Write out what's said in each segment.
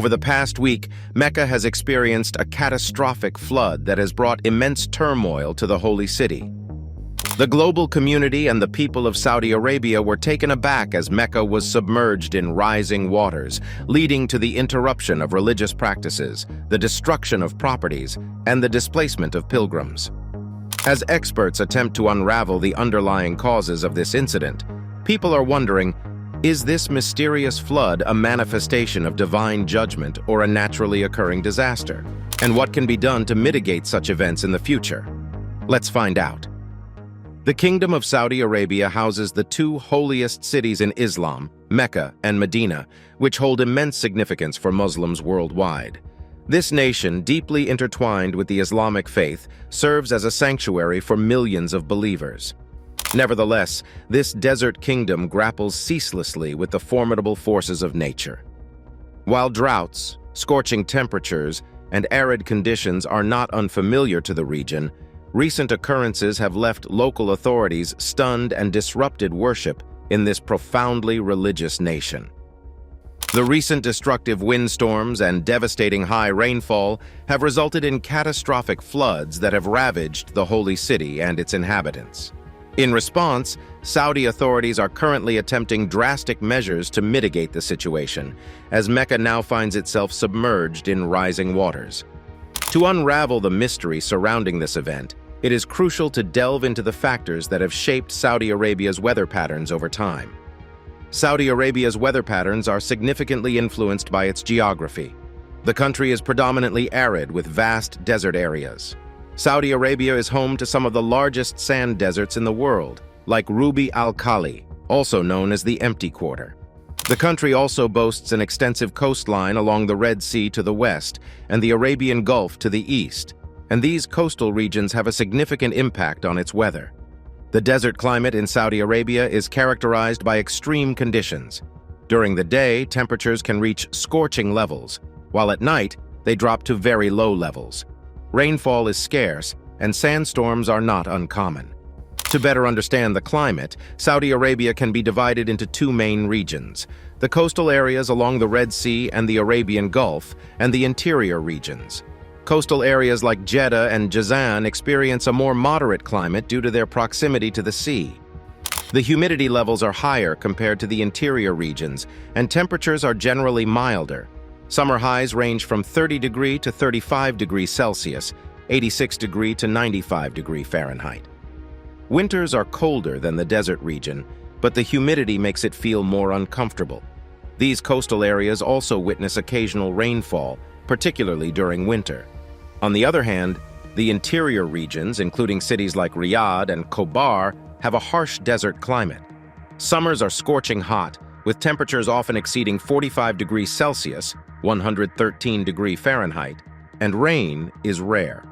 Over the past week, Mecca has experienced a catastrophic flood that has brought immense turmoil to the holy city. The global community and the people of Saudi Arabia were taken aback as Mecca was submerged in rising waters, leading to the interruption of religious practices, the destruction of properties, and the displacement of pilgrims. As experts attempt to unravel the underlying causes of this incident, people are wondering, is this mysterious flood a manifestation of divine judgment or a naturally occurring disaster? And what can be done to mitigate such events in the future? Let's find out. The Kingdom of Saudi Arabia houses the two holiest cities in Islam, Mecca and Medina, which hold immense significance for Muslims worldwide. This nation, deeply intertwined with the Islamic faith, serves as a sanctuary for millions of believers. Nevertheless, this desert kingdom grapples ceaselessly with the formidable forces of nature. While droughts, scorching temperatures, and arid conditions are not unfamiliar to the region, recent occurrences have left local authorities stunned and disrupted worship in this profoundly religious nation. The recent destructive windstorms and devastating high rainfall have resulted in catastrophic floods that have ravaged the holy city and its inhabitants. In response, Saudi authorities are currently attempting drastic measures to mitigate the situation, as Mecca now finds itself submerged in rising waters. To unravel the mystery surrounding this event, it is crucial to delve into the factors that have shaped Saudi Arabia's weather patterns over time. Saudi Arabia's weather patterns are significantly influenced by its geography. The country is predominantly arid with vast desert areas. Saudi Arabia is home to some of the largest sand deserts in the world, like Rubi al-Khali, also known as the Empty Quarter. The country also boasts an extensive coastline along the Red Sea to the west and the Arabian Gulf to the east, and these coastal regions have a significant impact on its weather. The desert climate in Saudi Arabia is characterized by extreme conditions. During the day, temperatures can reach scorching levels, while at night, they drop to very low levels. Rainfall is scarce, and sandstorms are not uncommon. To better understand the climate, Saudi Arabia can be divided into two main regions: the coastal areas along the Red Sea and the Arabian Gulf, and the interior regions. Coastal areas like Jeddah and Jazan experience a more moderate climate due to their proximity to the sea. The humidity levels are higher compared to the interior regions, and temperatures are generally milder. Summer highs range from 30 degrees to 35 degrees Celsius, 86 degrees to 95 degrees Fahrenheit. Winters are colder than the desert region, but the humidity makes it feel more uncomfortable. These coastal areas also witness occasional rainfall, particularly during winter. On the other hand, the interior regions, including cities like Riyadh and Kabaa, have a harsh desert climate. Summers are scorching hot, with temperatures often exceeding 45 degrees Celsius, 113 degrees Fahrenheit, and rain is rare.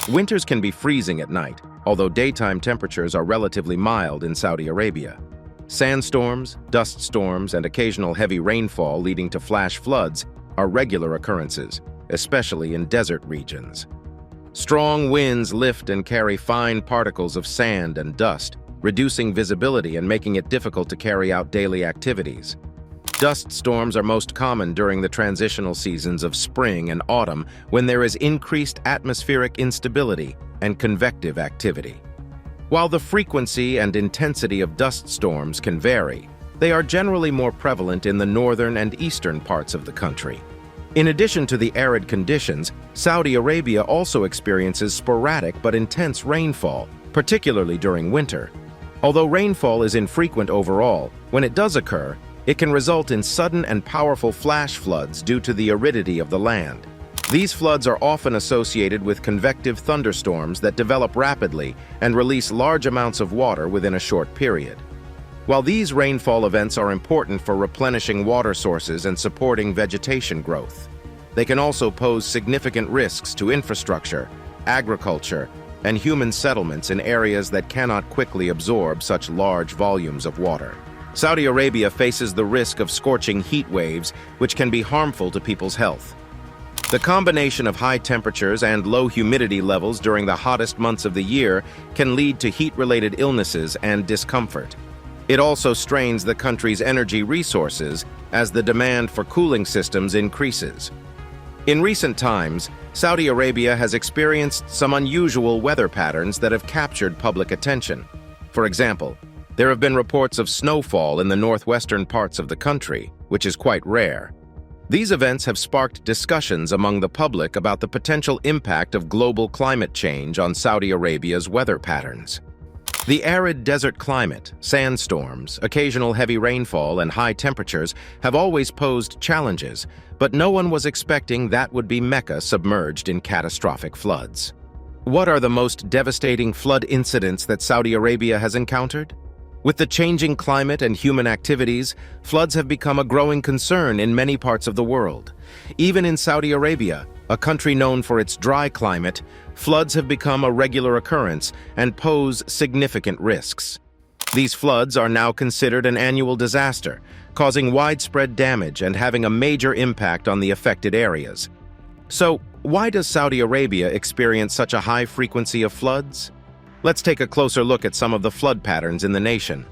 Winters can be freezing at night, although daytime temperatures are relatively mild in Saudi Arabia. Sandstorms, dust storms, and occasional heavy rainfall leading to flash floods are regular occurrences, especially in desert regions. Strong winds lift and carry fine particles of sand and dust, reducing visibility and making it difficult to carry out daily activities. Dust storms are most common during the transitional seasons of spring and autumn, when there is increased atmospheric instability and convective activity. While the frequency and intensity of dust storms can vary, they are generally more prevalent in the northern and eastern parts of the country. In addition to the arid conditions, Saudi Arabia also experiences sporadic but intense rainfall, particularly during winter. Although rainfall is infrequent overall, when it does occur, it can result in sudden and powerful flash floods due to the aridity of the land. These floods are often associated with convective thunderstorms that develop rapidly and release large amounts of water within a short period. While these rainfall events are important for replenishing water sources and supporting vegetation growth, they can also pose significant risks to infrastructure, agriculture, and human settlements in areas that cannot quickly absorb such large volumes of water. Saudi Arabia faces the risk of scorching heat waves, which can be harmful to people's health. The combination of high temperatures and low humidity levels during the hottest months of the year can lead to heat-related illnesses and discomfort. It also strains the country's energy resources as the demand for cooling systems increases. In recent times, Saudi Arabia has experienced some unusual weather patterns that have captured public attention. For example, there have been reports of snowfall in the northwestern parts of the country, which is quite rare. These events have sparked discussions among the public about the potential impact of global climate change on Saudi Arabia's weather patterns. The arid desert climate, sandstorms, occasional heavy rainfall, and high temperatures have always posed challenges, but no one was expecting that would be Mecca submerged in catastrophic floods. What are the most devastating flood incidents that Saudi Arabia has encountered? With the changing climate and human activities, floods have become a growing concern in many parts of the world. Even in Saudi Arabia, a country known for its dry climate, floods have become a regular occurrence and pose significant risks. These floods are now considered an annual disaster, causing widespread damage and having a major impact on the affected areas. So, why does Saudi Arabia experience such a high frequency of floods? Let's take a closer look at some of the flood patterns in the nation.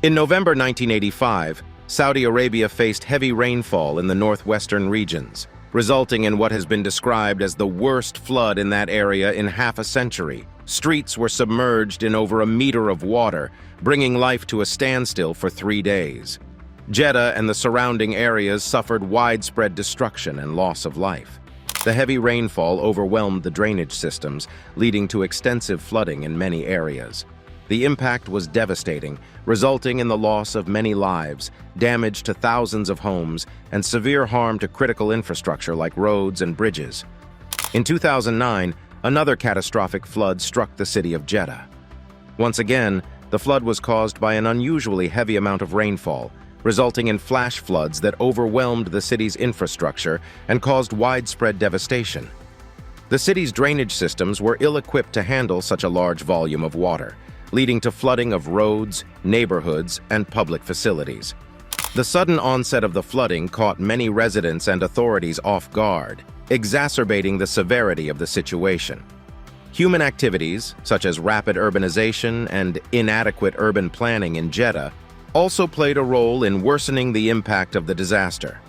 In November 1985, Saudi Arabia faced heavy rainfall in the northwestern regions, resulting in what has been described as the worst flood in that area in half a century. Streets were submerged in over a meter of water, bringing life to a standstill for 3 days. Jeddah and the surrounding areas suffered widespread destruction and loss of life. The heavy rainfall overwhelmed the drainage systems, leading to extensive flooding in many areas. The impact was devastating, resulting in the loss of many lives, damage to thousands of homes, and severe harm to critical infrastructure like roads and bridges. In 2009, another catastrophic flood struck the city of Jeddah. Once again, the flood was caused by an unusually heavy amount of rainfall, resulting in flash floods that overwhelmed the city's infrastructure and caused widespread devastation. The city's drainage systems were ill-equipped to handle such a large volume of water, leading to flooding of roads, neighborhoods, and public facilities. The sudden onset of the flooding caught many residents and authorities off guard, exacerbating the severity of the situation. Human activities, such as rapid urbanization and inadequate urban planning in Jeddah, also played a role in worsening the impact of the disaster.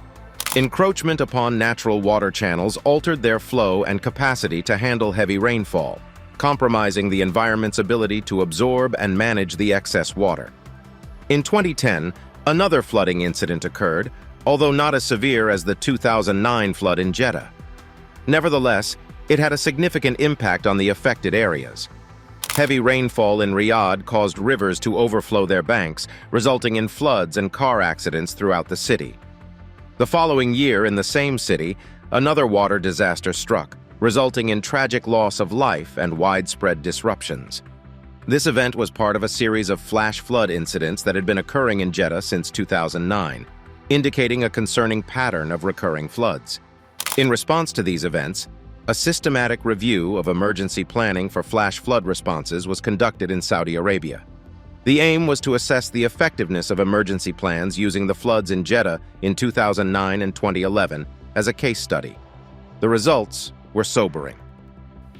Encroachment upon natural water channels altered their flow and capacity to handle heavy rainfall, compromising the environment's ability to absorb and manage the excess water. In 2010, another flooding incident occurred, although not as severe as the 2009 flood in Jeddah. Nevertheless, it had a significant impact on the affected areas. Heavy rainfall in Riyadh caused rivers to overflow their banks, resulting in floods and car accidents throughout the city. The following year, in the same city, another water disaster struck, resulting in tragic loss of life and widespread disruptions. This event was part of a series of flash flood incidents that had been occurring in Jeddah since 2009, indicating a concerning pattern of recurring floods. In response to these events, a systematic review of emergency planning for flash flood responses was conducted in Saudi Arabia. The aim was to assess the effectiveness of emergency plans using the floods in Jeddah in 2009 and 2011 as a case study. The results were sobering.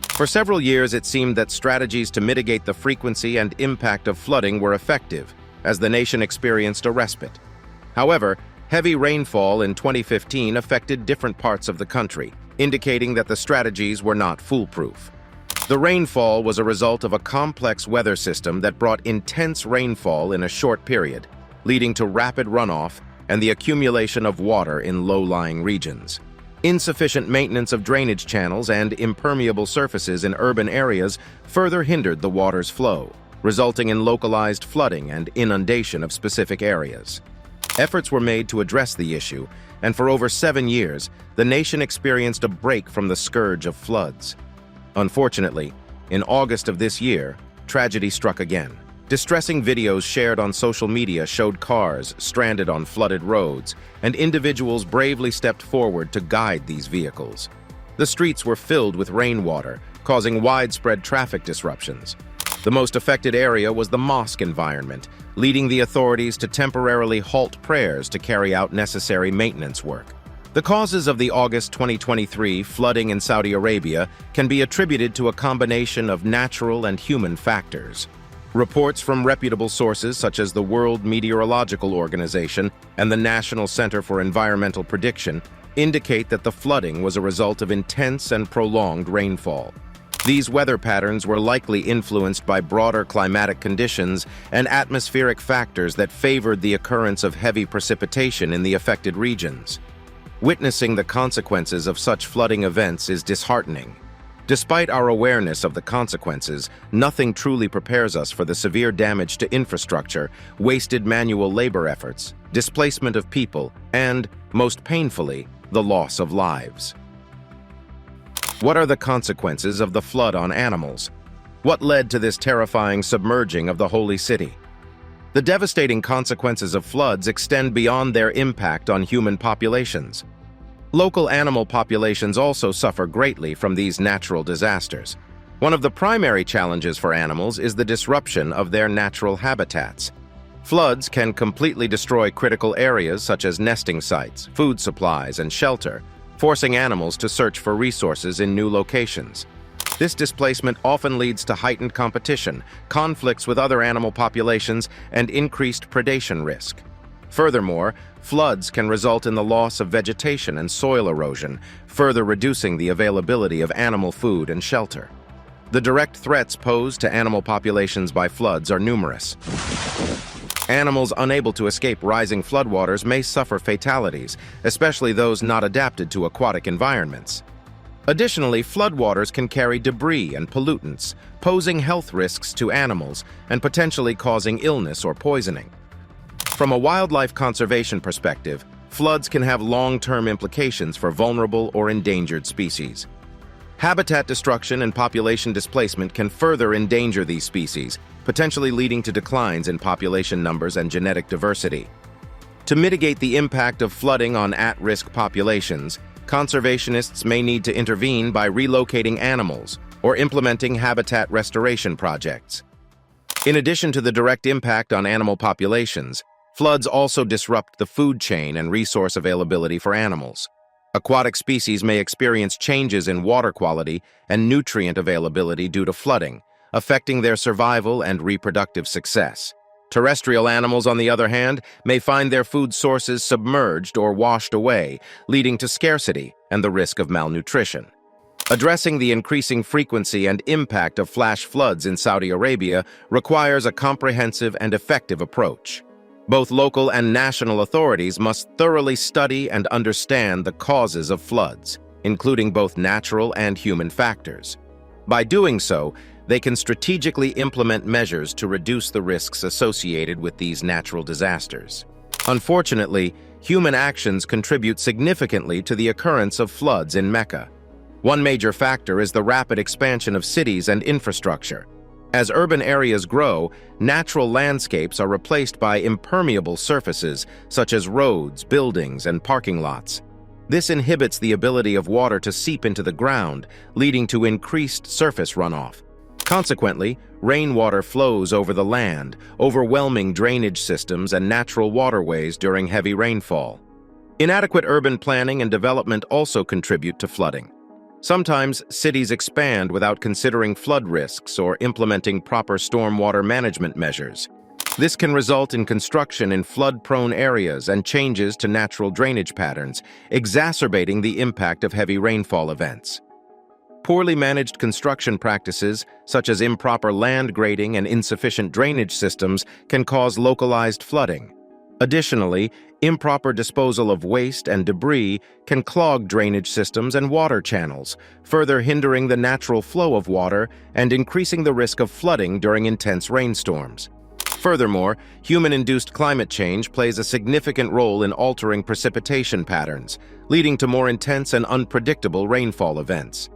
For several years, it seemed that strategies to mitigate the frequency and impact of flooding were effective, as the nation experienced a respite. However, heavy rainfall in 2015 affected different parts of the country, indicating that the strategies were not foolproof. The rainfall was a result of a complex weather system that brought intense rainfall in a short period, leading to rapid runoff and the accumulation of water in low-lying regions. Insufficient maintenance of drainage channels and impermeable surfaces in urban areas further hindered the water's flow, resulting in localized flooding and inundation of specific areas. Efforts were made to address the issue, and for over 7 years, the nation experienced a break from the scourge of floods. Unfortunately, in August of this year, tragedy struck again. Distressing videos shared on social media showed cars stranded on flooded roads, and individuals bravely stepped forward to guide these vehicles. The streets were filled with rainwater, causing widespread traffic disruptions. The most affected area was the mosque environment, leading the authorities to temporarily halt prayers to carry out necessary maintenance work. The causes of the August 2023 flooding in Saudi Arabia can be attributed to a combination of natural and human factors. Reports from reputable sources such as the World Meteorological Organization and the National Center for Environmental Prediction indicate that the flooding was a result of intense and prolonged rainfall. These weather patterns were likely influenced by broader climatic conditions and atmospheric factors that favored the occurrence of heavy precipitation in the affected regions. Witnessing the consequences of such flooding events is disheartening. Despite our awareness of the consequences, nothing truly prepares us for the severe damage to infrastructure, wasted manual labor efforts, displacement of people, and, most painfully, the loss of lives. What are the consequences of the flood on animals? What led to this terrifying submerging of the Holy City? The devastating consequences of floods extend beyond their impact on human populations. Local animal populations also suffer greatly from these natural disasters. One of the primary challenges for animals is the disruption of their natural habitats. Floods can completely destroy critical areas such as nesting sites, food supplies, and shelter, forcing animals to search for resources in new locations. This displacement often leads to heightened competition, conflicts with other animal populations, and increased predation risk. Furthermore, floods can result in the loss of vegetation and soil erosion, further reducing the availability of animal food and shelter. The direct threats posed to animal populations by floods are numerous. Animals unable to escape rising floodwaters may suffer fatalities, especially those not adapted to aquatic environments. Additionally, floodwaters can carry debris and pollutants, posing health risks to animals and potentially causing illness or poisoning. From a wildlife conservation perspective, floods can have long-term implications for vulnerable or endangered species. Habitat destruction and population displacement can further endanger these species, potentially leading to declines in population numbers and genetic diversity. To mitigate the impact of flooding on at-risk populations, conservationists may need to intervene by relocating animals or implementing habitat restoration projects. In addition to the direct impact on animal populations, floods also disrupt the food chain and resource availability for animals. Aquatic species may experience changes in water quality and nutrient availability due to flooding, affecting their survival and reproductive success. Terrestrial animals, on the other hand, may find their food sources submerged or washed away, leading to scarcity and the risk of malnutrition. Addressing the increasing frequency and impact of flash floods in Saudi Arabia requires a comprehensive and effective approach. Both local and national authorities must thoroughly study and understand the causes of floods, including both natural and human factors. By doing so, they can strategically implement measures to reduce the risks associated with these natural disasters. Unfortunately, human actions contribute significantly to the occurrence of floods in Mecca. One major factor is the rapid expansion of cities and infrastructure. As urban areas grow, natural landscapes are replaced by impermeable surfaces such as roads, buildings, and parking lots. This inhibits the ability of water to seep into the ground, leading to increased surface runoff. Consequently, rainwater flows over the land, overwhelming drainage systems and natural waterways during heavy rainfall. Inadequate urban planning and development also contribute to flooding. Sometimes cities expand without considering flood risks or implementing proper stormwater management measures. This can result in construction in flood-prone areas and changes to natural drainage patterns, exacerbating the impact of heavy rainfall events. Poorly managed construction practices, such as improper land grading and insufficient drainage systems, can cause localized flooding. Additionally, improper disposal of waste and debris can clog drainage systems and water channels, further hindering the natural flow of water and increasing the risk of flooding during intense rainstorms. Furthermore, human-induced climate change plays a significant role in altering precipitation patterns, leading to more intense and unpredictable rainfall events.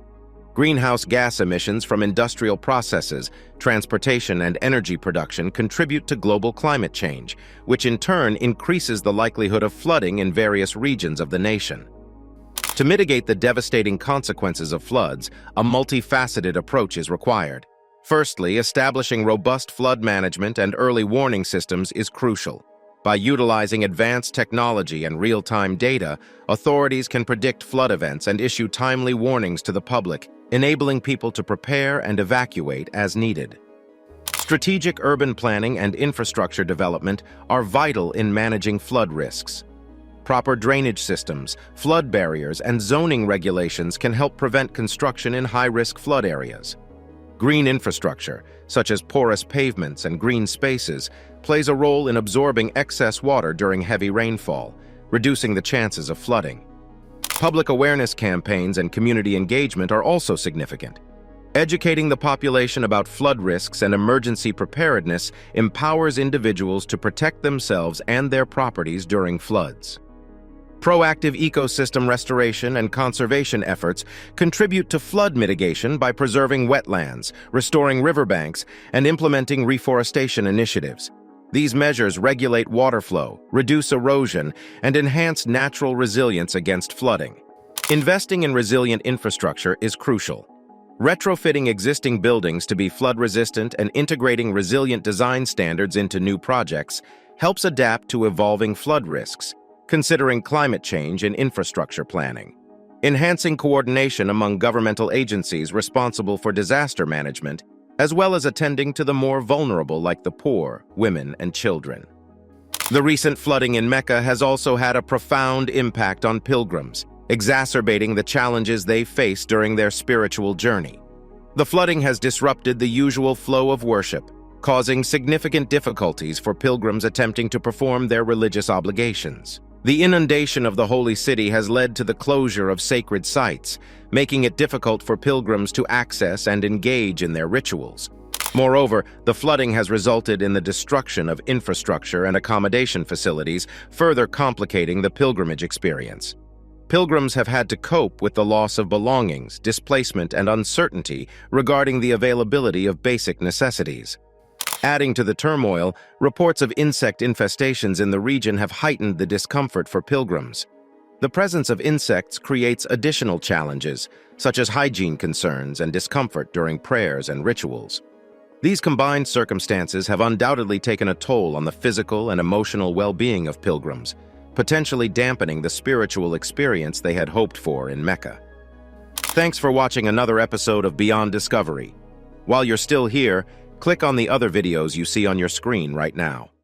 Greenhouse gas emissions from industrial processes, transportation, and energy production contribute to global climate change, which in turn increases the likelihood of flooding in various regions of the nation. To mitigate the devastating consequences of floods, a multifaceted approach is required. Firstly, establishing robust flood management and early warning systems is crucial. By utilizing advanced technology and real-time data, authorities can predict flood events and issue timely warnings to the public, enabling people to prepare and evacuate as needed. Strategic urban planning and infrastructure development are vital in managing flood risks. Proper drainage systems, flood barriers, and zoning regulations can help prevent construction in high-risk flood areas. Green infrastructure, such as porous pavements and green spaces, plays a role in absorbing excess water during heavy rainfall, reducing the chances of flooding. Public awareness campaigns and community engagement are also significant. Educating the population about flood risks and emergency preparedness empowers individuals to protect themselves and their properties during floods. Proactive ecosystem restoration and conservation efforts contribute to flood mitigation by preserving wetlands, restoring riverbanks, and implementing reforestation initiatives. These measures regulate water flow, reduce erosion, and enhance natural resilience against flooding. Investing in resilient infrastructure is crucial. Retrofitting existing buildings to be flood-resistant and integrating resilient design standards into new projects helps adapt to evolving flood risks, considering climate change in infrastructure planning. Enhancing coordination among governmental agencies responsible for disaster management, as well as attending to the more vulnerable like the poor, women, and children. The recent flooding in Mecca has also had a profound impact on pilgrims, exacerbating the challenges they face during their spiritual journey. The flooding has disrupted the usual flow of worship, causing significant difficulties for pilgrims attempting to perform their religious obligations. The inundation of the holy city has led to the closure of sacred sites, making it difficult for pilgrims to access and engage in their rituals. Moreover, the flooding has resulted in the destruction of infrastructure and accommodation facilities, further complicating the pilgrimage experience. Pilgrims have had to cope with the loss of belongings, displacement, and uncertainty regarding the availability of basic necessities. Adding to the turmoil, reports of insect infestations in the region have heightened the discomfort for pilgrims. The presence of insects creates additional challenges, such as hygiene concerns and discomfort during prayers and rituals. These combined circumstances have undoubtedly taken a toll on the physical and emotional well-being of pilgrims, potentially dampening the spiritual experience they had hoped for in Mecca. Thanks for watching another episode of Beyond Discovery. While you're still here, click on the other videos you see on your screen right now.